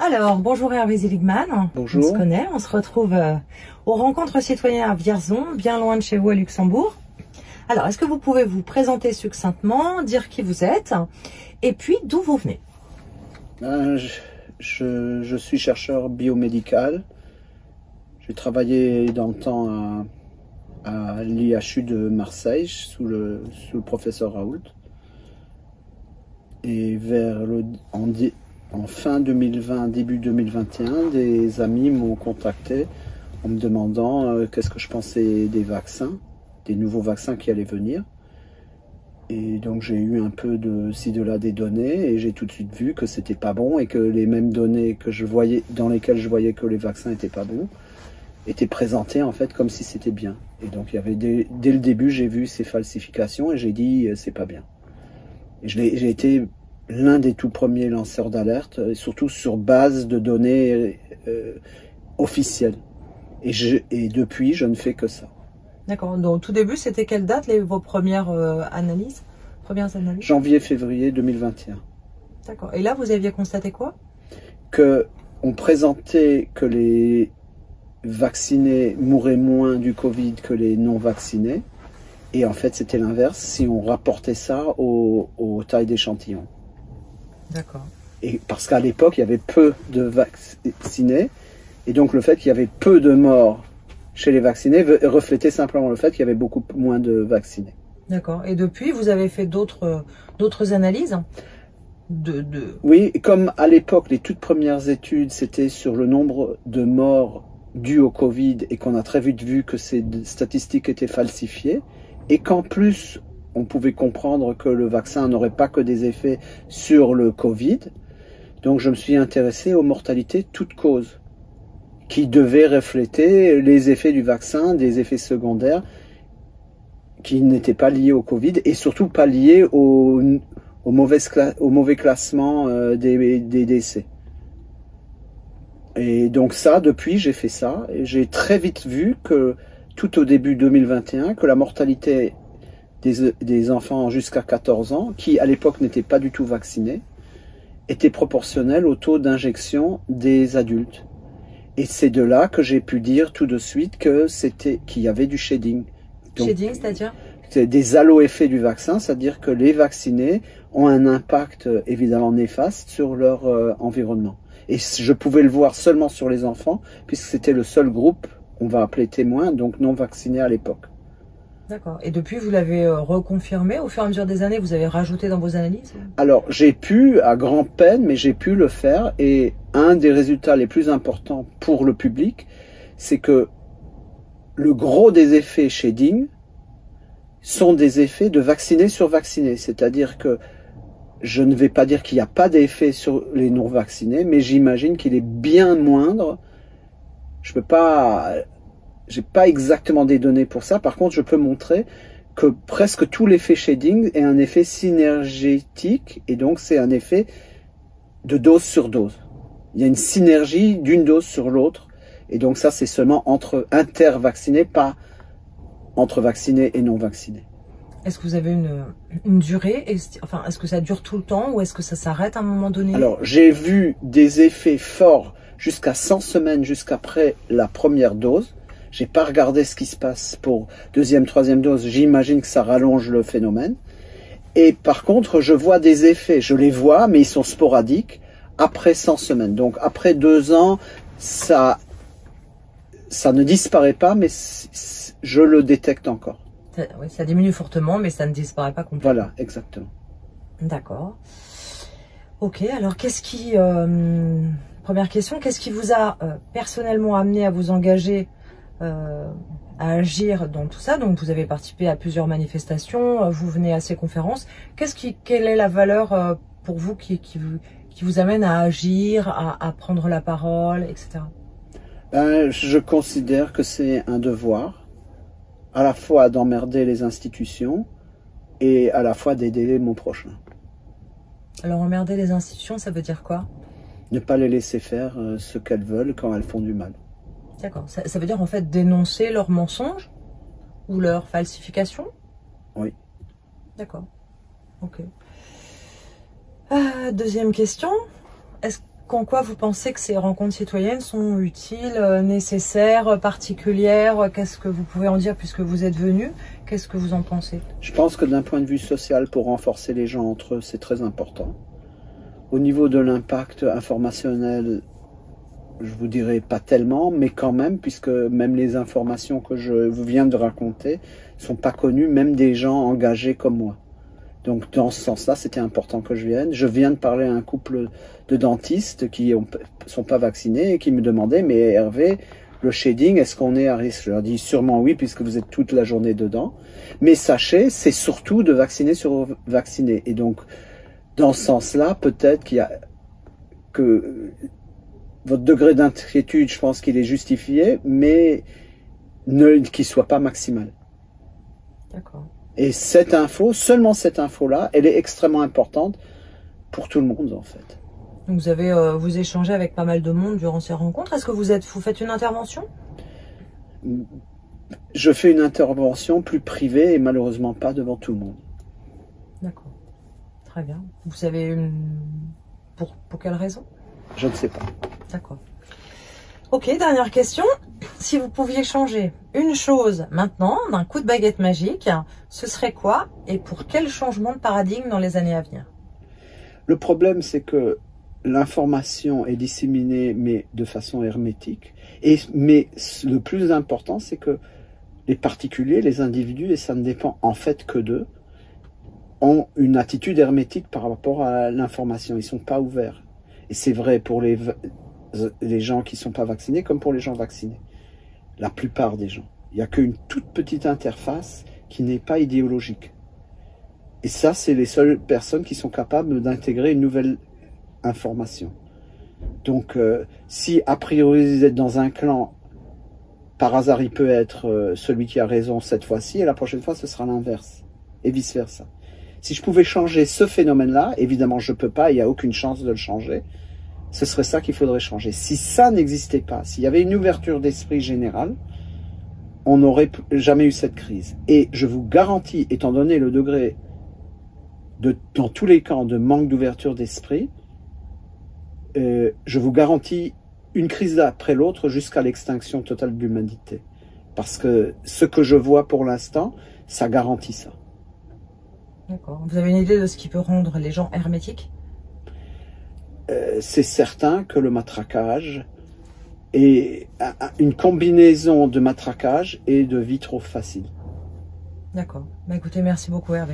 Alors, bonjour Hervé Seligman. Bonjour. On se connaît, on se retrouve aux rencontres citoyennes à Vierzon, bien loin de chez vous à Luxembourg. Alors, est-ce que vous pouvez vous présenter succinctement, dire qui vous êtes et puis d'où vous venez? Je suis chercheur biomédical. J'ai travaillé dans le temps à l'IHU de Marseille sous le professeur Raoult. Et en fin 2020, début 2021, des amis m'ont contacté en me demandant qu'est-ce que je pensais des vaccins, des nouveaux vaccins qui allaient venir. Et donc j'ai eu un peu de ci de là des données et j'ai tout de suite vu que c'était pas bon et que les mêmes données que je voyais, dans lesquelles je voyais que les vaccins étaient pas bons, étaient présentées en fait comme si c'était bien. Et donc il y avait dès le début j'ai vu ces falsifications et j'ai dit c'est pas bien. Et j'ai été l'un des tout premiers lanceurs d'alerte, surtout sur base de données officielles. Et depuis, je ne fais que ça. D'accord. Donc, au tout début, c'était quelle date vos premières analyses? Janvier-février 2021. D'accord. Et là, vous aviez constaté quoi? On présentait que les vaccinés mouraient moins du Covid que les non-vaccinés. Et en fait, c'était l'inverse si on rapportait ça aux tailles d'échantillons. D'accord. Et parce qu'à l'époque, il y avait peu de vaccinés, et donc le fait qu'il y avait peu de morts chez les vaccinés reflétait simplement le fait qu'il y avait beaucoup moins de vaccinés. D'accord. Et depuis, vous avez fait d'autres analyses Oui, comme à l'époque, les toutes premières études, c'était sur le nombre de morts dus au Covid, et qu'on a très vite vu que ces statistiques étaient falsifiées, et qu'en plus, on pouvait comprendre que le vaccin n'aurait pas que des effets sur le Covid. Donc je me suis intéressé aux mortalités toutes causes, qui devaient refléter les effets du vaccin, des effets secondaires qui n'étaient pas liés au Covid et surtout pas liés au mauvais classement des décès. Et donc ça, depuis, j'ai fait ça. Et j'ai très vite vu que, tout au début 2021, que la mortalité des enfants jusqu'à 14 ans, qui à l'époque n'étaient pas du tout vaccinés, était proportionnelle au taux d'injection des adultes. Et c'est de là que j'ai pu dire tout de suite qu'il y avait du shading. Shading, c'est-à-dire? C'est des allo-effets du vaccin, c'est-à-dire que les vaccinés ont un impact évidemment néfaste sur leur environnement. Et je pouvais le voir seulement sur les enfants, puisque c'était le seul groupe, on va appeler témoin, donc non vacciné à l'époque. D'accord. Et depuis, vous l'avez reconfirmé au fur et à mesure des années, vous avez rajouté dans vos analyses? Alors, j'ai pu, à grand-peine, mais j'ai pu le faire. Et un des résultats les plus importants pour le public, c'est que le gros des effets shading sont des effets de vacciné sur vacciné. C'est-à-dire que je ne vais pas dire qu'il n'y a pas d'effet sur les non-vaccinés, mais j'imagine qu'il est bien moindre. Je peux pas... J'ai pas exactement des données pour ça. Par contre, je peux montrer que presque tout l'effet shading est un effet synergétique et donc c'est un effet de dose sur dose. Il y a une synergie d'une dose sur l'autre et donc ça c'est seulement entre intervaccinés, pas entre vaccinés et non vaccinés. Est-ce que vous avez une durée? Enfin, est-ce que ça dure tout le temps ou est-ce que ça s'arrête à un moment donné? Alors, j'ai vu des effets forts jusqu'à 100 semaines jusqu'après la première dose. J'ai pas regardé ce qui se passe pour deuxième, troisième dose. J'imagine que ça rallonge le phénomène. Et par contre, je vois des effets. Je les vois, mais ils sont sporadiques après 100 semaines. Donc, après 2 ans, ça ne disparaît pas, mais je le détecte encore. Oui, ça diminue fortement, mais ça ne disparaît pas complètement. Voilà, exactement. D'accord. Ok, alors première question, qu'est-ce qui vous a personnellement amené à vous engager à agir dans tout ça? Donc vous avez participé à plusieurs manifestations, vous venez à ces conférences. Quelle est la valeur pour vous qui vous amène à agir, à prendre la parole, etc. Je considère que c'est un devoir, à la fois d'emmerder les institutions et à la fois d'aider mon prochain. Alors emmerder les institutions, ça veut dire quoi? Ne pas les laisser faire ce qu'elles veulent quand elles font du mal. D'accord. Ça veut dire en fait dénoncer leurs mensonges ou leurs falsifications? Oui. D'accord. Ok. Deuxième question. qu'en quoi vous pensez que ces rencontres citoyennes sont utiles, nécessaires, particulières? Qu'est-ce que vous pouvez en dire puisque vous êtes venu? Qu'est-ce que vous en pensez? Je pense que d'un point de vue social, pour renforcer les gens entre eux, c'est très important. Au niveau de l'impact informationnel, je vous dirais pas tellement, mais quand même, puisque même les informations que je vous viens de raconter sont pas connues, même des gens engagés comme moi. Donc dans ce sens-là, c'était important que je vienne. Je viens de parler à un couple de dentistes qui sont pas vaccinés et qui me demandaient, mais Hervé, le shading, est-ce qu'on est à risque? Je leur dis sûrement oui, puisque vous êtes toute la journée dedans. Mais sachez, c'est surtout de vacciner sur vacciner. Et donc, dans ce sens-là, peut-être que votre degré d'inquiétude, je pense qu'il est justifié, mais qu'il soit pas maximal. D'accord. Et cette info, seulement cette info-là, elle est extrêmement importante pour tout le monde, en fait. Donc vous échangez avec pas mal de monde durant ces rencontres. Est-ce que vous faites une intervention? Je fais une intervention plus privée et malheureusement pas devant tout le monde. D'accord. Très bien. Vous savez pour quelle raison? Je ne sais pas. D'accord. Ok, dernière question. Si vous pouviez changer une chose maintenant, d'un coup de baguette magique, ce serait quoi et pour quel changement de paradigme dans les années à venir? Le problème, c'est que l'information est disséminée, mais de façon hermétique. Mais le plus important, c'est que les particuliers, les individus, et ça ne dépend en fait que d'eux, ont une attitude hermétique par rapport à l'information. Ils ne sont pas ouverts. Et c'est vrai pour les gens qui ne sont pas vaccinés comme pour les gens vaccinés. La plupart des gens. Il n'y a qu'une toute petite interface qui n'est pas idéologique. Et ça, c'est les seules personnes qui sont capables d'intégrer une nouvelle information. Donc, si a priori vous êtes dans un clan, par hasard il peut être celui qui a raison cette fois-ci, et la prochaine fois ce sera l'inverse. Et vice-versa. Si je pouvais changer ce phénomène-là, évidemment je ne peux pas, il n'y a aucune chance de le changer, ce serait ça qu'il faudrait changer. Si ça n'existait pas, s'il y avait une ouverture d'esprit générale, on n'aurait jamais eu cette crise. Et je vous garantis, étant donné le degré dans tous les camps de manque d'ouverture d'esprit, je vous garantis une crise après l'autre jusqu'à l'extinction totale de l'humanité. Parce que ce que je vois pour l'instant, ça garantit ça. D'accord. Vous avez une idée de ce qui peut rendre les gens hermétiques? C'est certain que le matraquage est une combinaison de matraquage et de vie trop facile. D'accord. Bah écoutez, merci beaucoup Hervé.